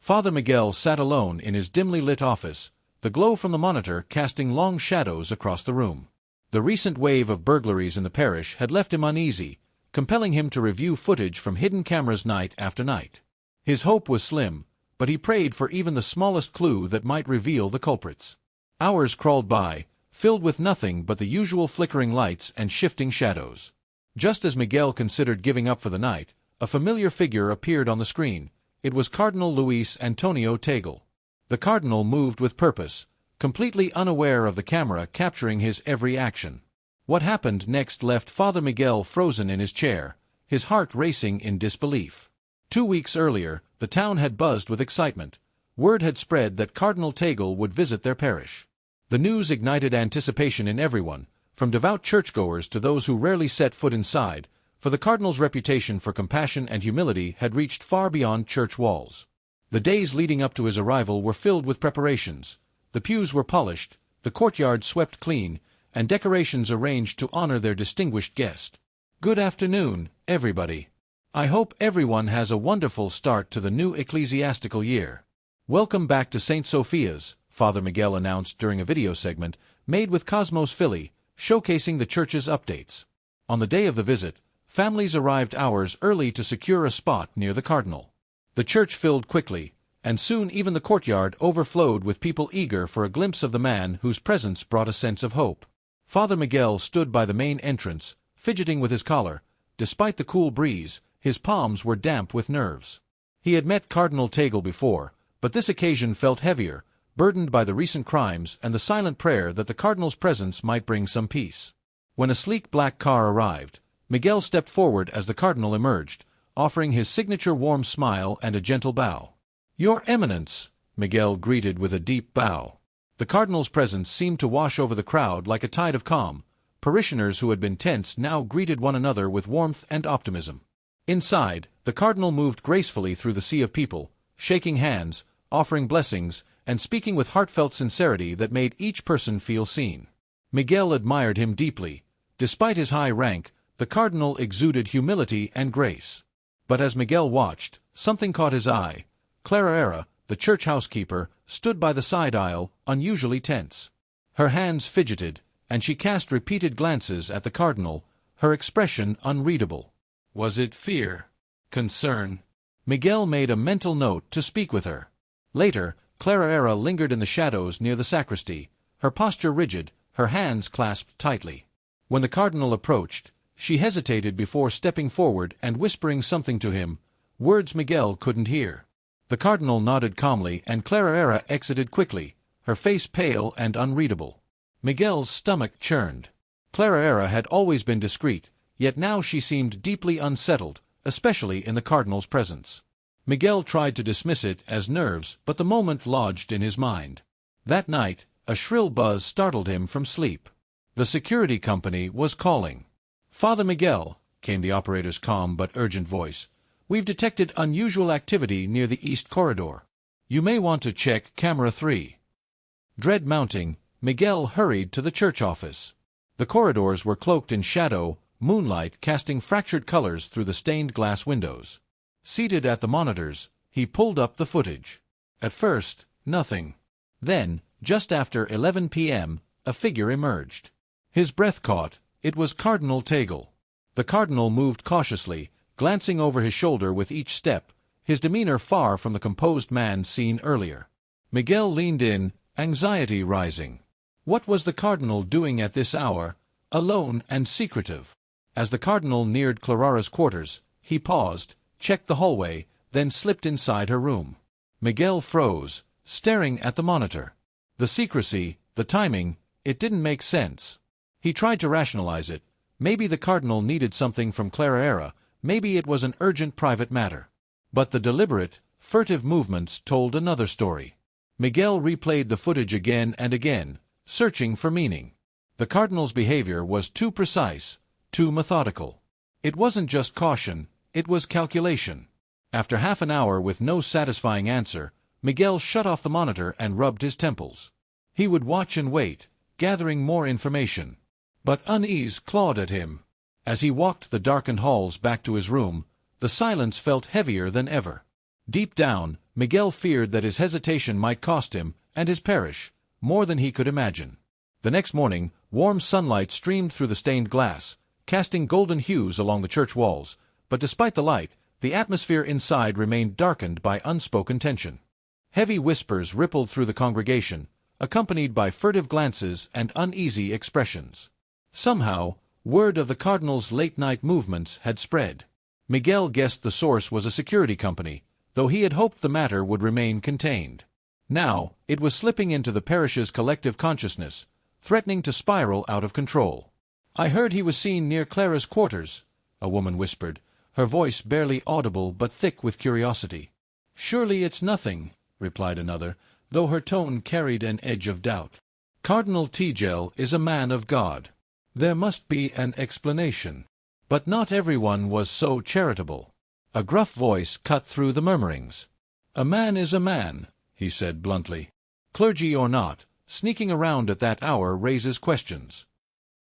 Father Miguel sat alone in his dimly lit office, the glow from the monitor casting long shadows across the room. The recent wave of burglaries in the parish had left him uneasy, compelling him to review footage from hidden cameras night after night. His hope was slim, but he prayed for even the smallest clue that might reveal the culprits. Hours crawled by, filled with nothing but the usual flickering lights and shifting shadows. Just as Miguel considered giving up for the night, a familiar figure appeared on the screen. It was Cardinal Luis Antonio Tagle. The cardinal moved with purpose, completely unaware of the camera capturing his every action. What happened next left Father Miguel frozen in his chair, his heart racing in disbelief. 2 weeks earlier, the town had buzzed with excitement. Word had spread that Cardinal Tagle would visit their parish. The news ignited anticipation in everyone, from devout churchgoers to those who rarely set foot inside, for the cardinal's reputation for compassion and humility had reached far beyond church walls. The days leading up to his arrival were filled with preparations. The pews were polished, the courtyard swept clean, and decorations arranged to honor their distinguished guest. Good afternoon, everybody. I hope everyone has a wonderful start to the new ecclesiastical year. Welcome back to St. Sophia's, Father Miguel announced during a video segment made with Cosmos Philly, showcasing the church's updates. On the day of the visit, families arrived hours early to secure a spot near the cardinal. The church filled quickly, and soon even the courtyard overflowed with people eager for a glimpse of the man whose presence brought a sense of hope. Father Miguel stood by the main entrance, fidgeting with his collar. Despite the cool breeze, his palms were damp with nerves. He had met Cardinal Tagle before, but this occasion felt heavier, burdened by the recent crimes and the silent prayer that the cardinal's presence might bring some peace. When a sleek black car arrived, Miguel stepped forward as the cardinal emerged, offering his signature warm smile and a gentle bow. "Your Eminence," Miguel greeted with a deep bow. The cardinal's presence seemed to wash over the crowd like a tide of calm. Parishioners who had been tense now greeted one another with warmth and optimism. Inside, the cardinal moved gracefully through the sea of people, shaking hands, offering blessings, and speaking with heartfelt sincerity that made each person feel seen. Miguel admired him deeply. Despite his high rank, the cardinal exuded humility and grace. But as Miguel watched, something caught his eye. Clara, the church housekeeper, stood by the side aisle, unusually tense. Her hands fidgeted, and she cast repeated glances at the cardinal, her expression unreadable. Was it fear? Concern? Miguel made a mental note to speak with her. Later, Clara lingered in the shadows near the sacristy, her posture rigid, her hands clasped tightly. When the cardinal approached, she hesitated before stepping forward and whispering something to him, words Miguel couldn't hear. The cardinal nodded calmly and Clara exited quickly, her face pale and unreadable. Miguel's stomach churned. Clara had always been discreet, yet now she seemed deeply unsettled, especially in the cardinal's presence. Miguel tried to dismiss it as nerves, but the moment lodged in his mind. That night, a shrill buzz startled him from sleep. The security company was calling. "Father Miguel," came the operator's calm but urgent voice, "we've detected unusual activity near the east corridor. You may want to check camera 3. Dread mounting, Miguel hurried to the church office. The corridors were cloaked in shadow, moonlight casting fractured colors through the stained glass windows. Seated at the monitors, he pulled up the footage. At first, nothing. Then, just after 11 p.m., a figure emerged. His breath caught. It was Cardinal Tagle. The cardinal moved cautiously, glancing over his shoulder with each step, his demeanor far from the composed man seen earlier. Miguel leaned in, anxiety rising. What was the cardinal doing at this hour, alone and secretive? As the cardinal neared Clara's quarters, he paused, checked the hallway, then slipped inside her room. Miguel froze, staring at the monitor. The secrecy, the timing, it didn't make sense. He tried to rationalize it. Maybe the cardinal needed something from Clara, maybe it was an urgent private matter. But the deliberate, furtive movements told another story. Miguel replayed the footage again and again, searching for meaning. The cardinal's behavior was too precise, too methodical. It wasn't just caution, it was calculation. After half an hour with no satisfying answer, Miguel shut off the monitor and rubbed his temples. He would watch and wait, gathering more information. But unease clawed at him. As he walked the darkened halls back to his room, the silence felt heavier than ever. Deep down, Miguel feared that his hesitation might cost him, and his parish, more than he could imagine. The next morning, warm sunlight streamed through the stained glass, casting golden hues along the church walls, but despite the light, the atmosphere inside remained darkened by unspoken tension. Heavy whispers rippled through the congregation, accompanied by furtive glances and uneasy expressions. Somehow, word of the cardinal's late-night movements had spread. Miguel guessed the source was a security company, though he had hoped the matter would remain contained. Now, it was slipping into the parish's collective consciousness, threatening to spiral out of control. "I heard he was seen near Clara's quarters," a woman whispered, her voice barely audible but thick with curiosity. "Surely it's nothing," replied another, though her tone carried an edge of doubt. "Cardinal Tagle is a man of God. There must be an explanation." But not everyone was so charitable. A gruff voice cut through the murmurings. "A man is a man," he said bluntly. "Clergy or not, sneaking around at that hour raises questions."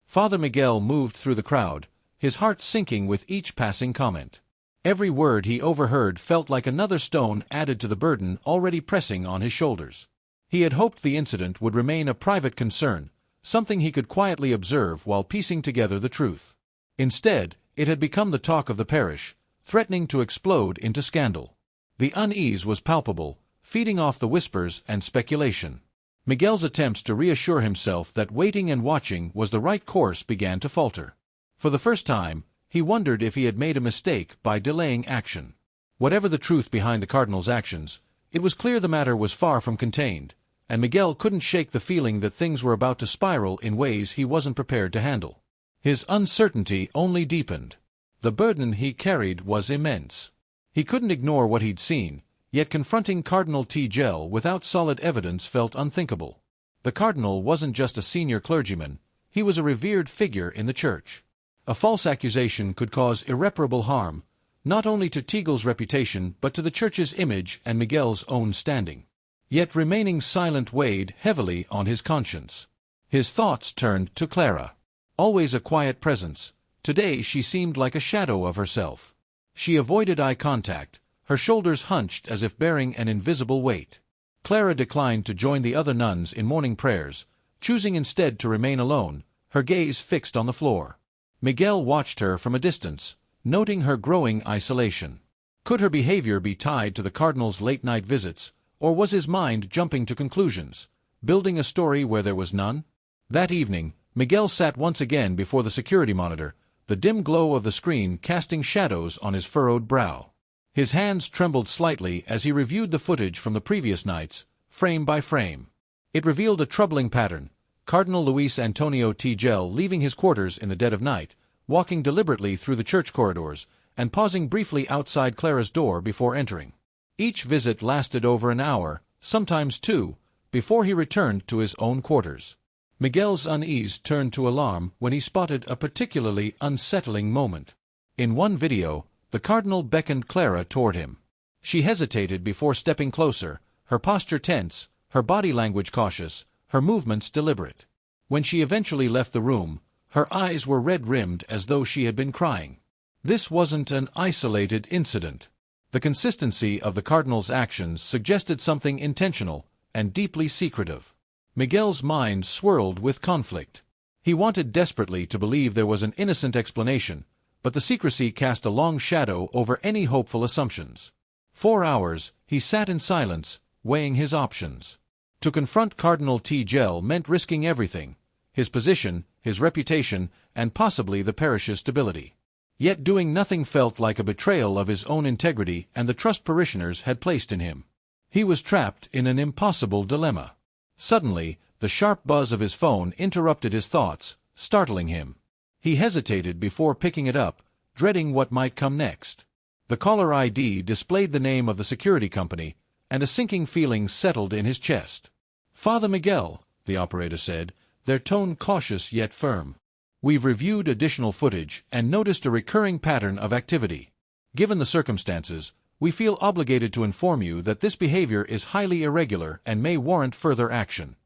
Father Miguel moved through the crowd, his heart sinking with each passing comment. Every word he overheard felt like another stone added to the burden already pressing on his shoulders. He had hoped the incident would remain a private concern, something he could quietly observe while piecing together the truth. Instead, it had become the talk of the parish, threatening to explode into scandal. The unease was palpable, feeding off the whispers and speculation. Miguel's attempts to reassure himself that waiting and watching was the right course began to falter. For the first time, he wondered if he had made a mistake by delaying action. Whatever the truth behind the cardinal's actions, it was clear the matter was far from contained, and Miguel couldn't shake the feeling that things were about to spiral in ways he wasn't prepared to handle. His uncertainty only deepened. The burden he carried was immense. He couldn't ignore what he'd seen, yet confronting Cardinal Tagle without solid evidence felt unthinkable. The cardinal wasn't just a senior clergyman, he was a revered figure in the church. A false accusation could cause irreparable harm, not only to Tagle's reputation but to the church's image and Miguel's own standing. Yet remaining silent weighed heavily on his conscience. His thoughts turned to Clara. Always a quiet presence, today she seemed like a shadow of herself. She avoided eye contact, her shoulders hunched as if bearing an invisible weight. Clara declined to join the other nuns in morning prayers, choosing instead to remain alone, her gaze fixed on the floor. Miguel watched her from a distance, noting her growing isolation. Could her behavior be tied to the cardinal's late-night visits, or was his mind jumping to conclusions, building a story where there was none? That evening, Miguel sat once again before the security monitor, the dim glow of the screen casting shadows on his furrowed brow. His hands trembled slightly as he reviewed the footage from the previous nights, frame by frame. It revealed a troubling pattern: Cardinal Luis Antonio Tagle leaving his quarters in the dead of night, walking deliberately through the church corridors, and pausing briefly outside Clara's door before entering. Each visit lasted over an hour, sometimes two, before he returned to his own quarters. Miguel's unease turned to alarm when he spotted a particularly unsettling moment. In one video, the cardinal beckoned Clara toward him. She hesitated before stepping closer, her posture tense, her body language cautious, her movements deliberate. When she eventually left the room, her eyes were red-rimmed as though she had been crying. This wasn't an isolated incident. The consistency of the cardinal's actions suggested something intentional and deeply secretive. Miguel's mind swirled with conflict. He wanted desperately to believe there was an innocent explanation, but the secrecy cast a long shadow over any hopeful assumptions. 4 hours, he sat in silence, weighing his options. To confront Cardinal Tagle meant risking everything: his position, his reputation, and possibly the parish's stability. Yet doing nothing felt like a betrayal of his own integrity and the trust parishioners had placed in him. He was trapped in an impossible dilemma. Suddenly, the sharp buzz of his phone interrupted his thoughts, startling him. He hesitated before picking it up, dreading what might come next. The caller ID displayed the name of the security company, and a sinking feeling settled in his chest. "Father Miguel," the operator said, their tone cautious yet firm. "We've reviewed additional footage and noticed a recurring pattern of activity. Given the circumstances, we feel obligated to inform you that this behavior is highly irregular and may warrant further action."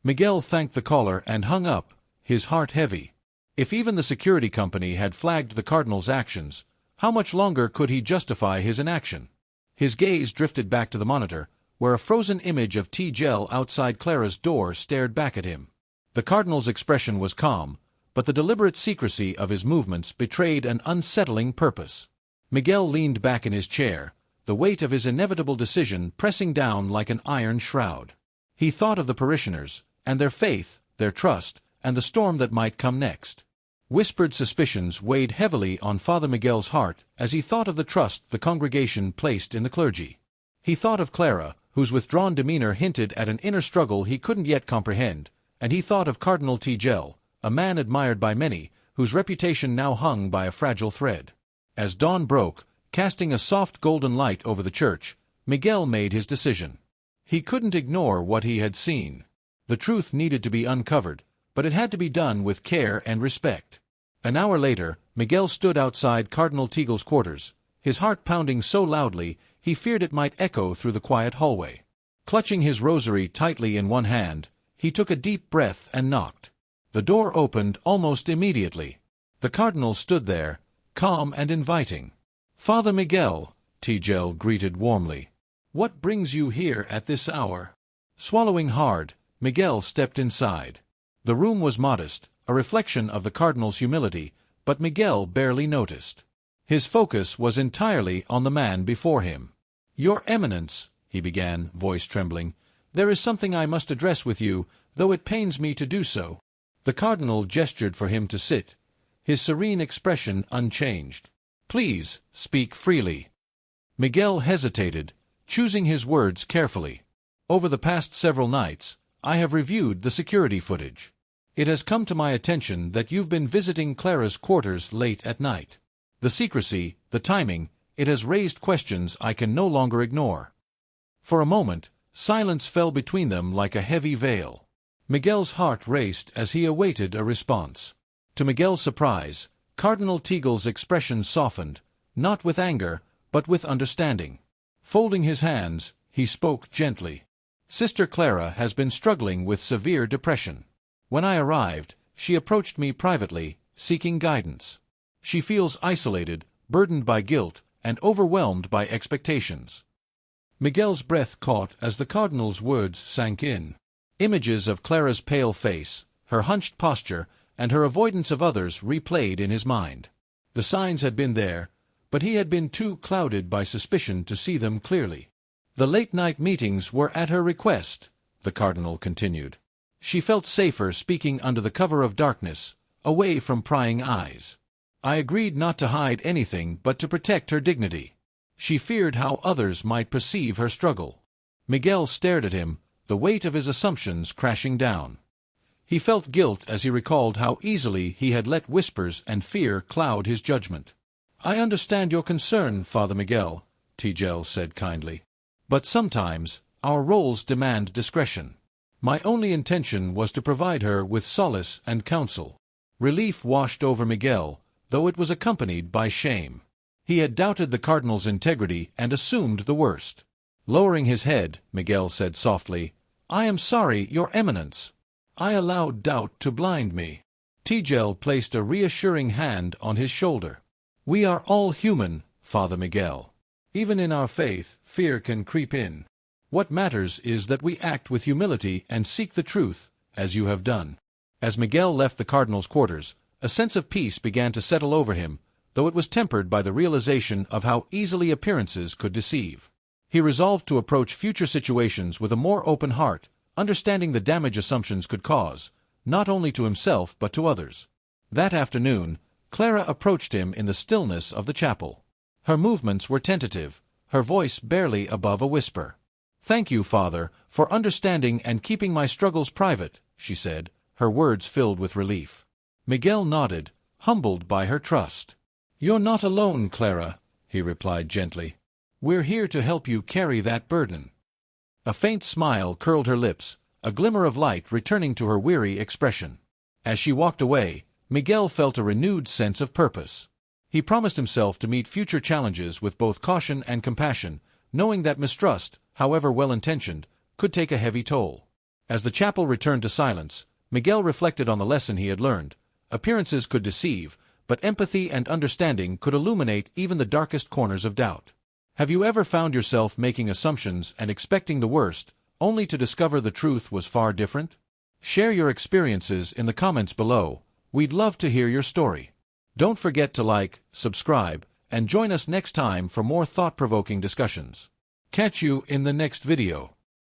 Miguel thanked the caller and hung up, his heart heavy. If even the security company had flagged the cardinal's actions, how much longer could he justify his inaction? His gaze drifted back to the monitor, where a frozen image of Tagle outside Clara's door stared back at him. The cardinal's expression was calm, but the deliberate secrecy of his movements betrayed an unsettling purpose. Miguel leaned back in his chair, the weight of his inevitable decision pressing down like an iron shroud. He thought of the parishioners, and their faith, their trust, and the storm that might come next. Whispered suspicions weighed heavily on Father Miguel's heart as he thought of the trust the congregation placed in the clergy. He thought of Clara, whose withdrawn demeanor hinted at an inner struggle he couldn't yet comprehend, and he thought of Cardinal Tagle, a man admired by many, whose reputation now hung by a fragile thread. As dawn broke, casting a soft golden light over the church, Miguel made his decision. He couldn't ignore what he had seen. The truth needed to be uncovered, but it had to be done with care and respect. An hour later, Miguel stood outside Cardinal Tagle's quarters, his heart pounding so loudly he feared it might echo through the quiet hallway. Clutching his rosary tightly in one hand, he took a deep breath and knocked. The door opened almost immediately. The cardinal stood there, calm and inviting. "Father Miguel," Tagle greeted warmly. "What brings you here at this hour?" Swallowing hard, Miguel stepped inside. The room was modest, a reflection of the cardinal's humility, but Miguel barely noticed. His focus was entirely on the man before him. "Your Eminence," he began, voice trembling, "there is something I must address with you, though it pains me to do so." The cardinal gestured for him to sit, his serene expression unchanged. "Please, speak freely." Miguel hesitated, choosing his words carefully. "Over the past several nights, I have reviewed the security footage. It has come to my attention that you've been visiting Clara's quarters late at night. The secrecy, the timing, it has raised questions I can no longer ignore." For a moment, silence fell between them like a heavy veil. Miguel's heart raced as he awaited a response. To Miguel's surprise, Cardinal Tagle's expression softened, not with anger, but with understanding. Folding his hands, he spoke gently. "Sister Clara has been struggling with severe depression. When I arrived, she approached me privately, seeking guidance. She feels isolated, burdened by guilt, and overwhelmed by expectations." Miguel's breath caught as the cardinal's words sank in. Images of Clara's pale face, her hunched posture, and her avoidance of others replayed in his mind. The signs had been there, but he had been too clouded by suspicion to see them clearly. "The late-night meetings were at her request," the cardinal continued. "She felt safer speaking under the cover of darkness, away from prying eyes. I agreed not to hide anything but to protect her dignity. She feared how others might perceive her struggle." Miguel stared at him, the weight of his assumptions crashing down. He felt guilt as he recalled how easily he had let whispers and fear cloud his judgment. "I understand your concern, Father Miguel," Tagle said kindly. "But sometimes, our roles demand discretion. My only intention was to provide her with solace and counsel." Relief washed over Miguel, though it was accompanied by shame. He had doubted the cardinal's integrity and assumed the worst. Lowering his head, Miguel said softly, "I am sorry, Your Eminence. I allowed doubt to blind me." Tagle placed a reassuring hand on his shoulder. "We are all human, Father Miguel. Even in our faith, fear can creep in. What matters is that we act with humility and seek the truth, as you have done." As Miguel left the cardinal's quarters, a sense of peace began to settle over him, though it was tempered by the realization of how easily appearances could deceive. He resolved to approach future situations with a more open heart, understanding the damage assumptions could cause, not only to himself but to others. That afternoon, Clara approached him in the stillness of the chapel. Her movements were tentative, her voice barely above a whisper. "Thank you, Father, for understanding and keeping my struggles private," she said, her words filled with relief. Miguel nodded, humbled by her trust. "You're not alone, Clara," he replied gently. "We're here to help you carry that burden." A faint smile curled her lips, a glimmer of light returning to her weary expression. As she walked away, Miguel felt a renewed sense of purpose. He promised himself to meet future challenges with both caution and compassion, knowing that mistrust, however well-intentioned, could take a heavy toll. As the chapel returned to silence, Miguel reflected on the lesson he had learned. Appearances could deceive, but empathy and understanding could illuminate even the darkest corners of doubt. Have you ever found yourself making assumptions and expecting the worst, only to discover the truth was far different? Share your experiences in the comments below. We'd love to hear your story. Don't forget to like, subscribe, and join us next time for more thought-provoking discussions. Catch you in the next video.